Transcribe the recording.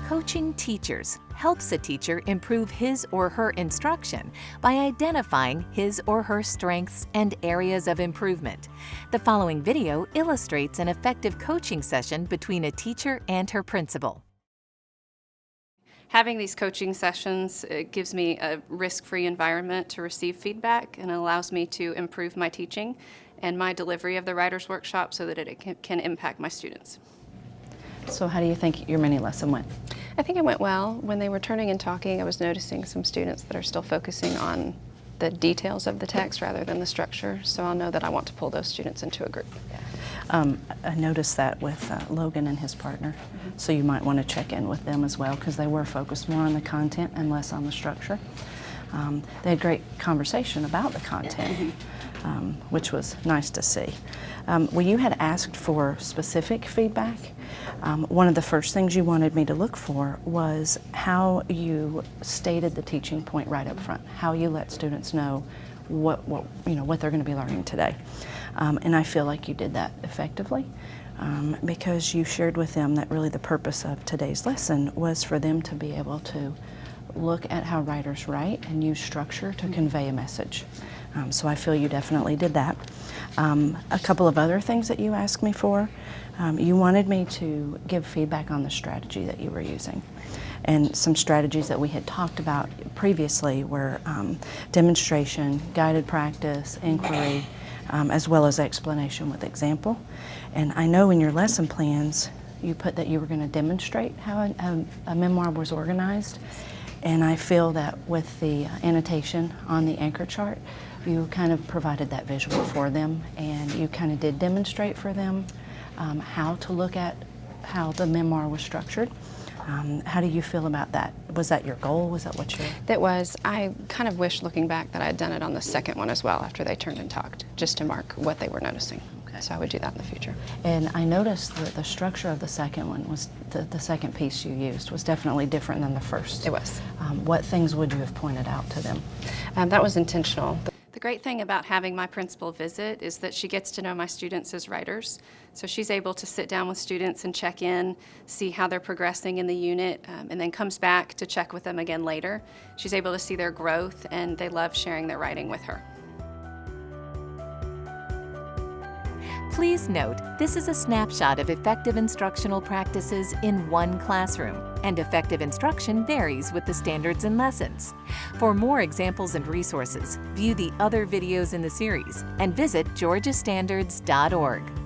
Coaching teachers helps a teacher improve his or her instruction by identifying his or her strengths and areas of improvement. The following video illustrates an effective coaching session between a teacher and her principal. Having these coaching sessions gives me a risk-free environment to receive feedback and allows me to improve my teaching and my delivery of the writer's workshop so that it can impact my students. So how do you think your mini lesson went? I think it went well. When they were turning and talking, I was noticing some students that are still focusing on the details of the text rather than the structure, so I'll know that I want to pull those students into a group. I noticed that with Logan and his partner, so you might want to check in with them as well because they were focused more on the content and less on the structure. They had great conversation about the content, which was nice to see. Well, you had asked for specific feedback. One of the first things you wanted me to look for was how you stated the teaching point right up front, how you let students know what they're going to be learning today. And I feel like you did that effectively because you shared with them that really the purpose of today's lesson was for them to be able to look at how writers write and use structure to convey a message. So I feel you definitely did that. A couple of other things that you asked me for. You wanted me to give feedback on the strategy that you were using. And some strategies that we had talked about previously were demonstration, guided practice, inquiry, as well as explanation with example. And I know in your lesson plans you put that you were going to demonstrate how a memoir was organized. And I feel that with the annotation on the anchor chart, you kind of provided that visual for them, and you kind of did demonstrate for them how to look at how the memoir was structured. How do you feel about that? Was that your goal? Was that what you... It was. I kind of wish, looking back, that I had done it on the second one as well after they turned and talked, just to mark what they were noticing. Okay. So I would do that in the future. And I noticed that the structure of the second one was, the second piece you used was definitely different than the first. It was. What things would you have pointed out to them? That was intentional. The great thing about having my principal visit is that she gets to know my students as writers. So she's able to sit down with students and check in, see how they're progressing in the unit, and then comes back to check with them again later. She's able to see their growth, and they love sharing their writing with her. Please note, this is a snapshot of effective instructional practices in one classroom, and effective instruction varies with the standards and lessons. For more examples and resources, view the other videos in the series and visit GeorgiaStandards.Org.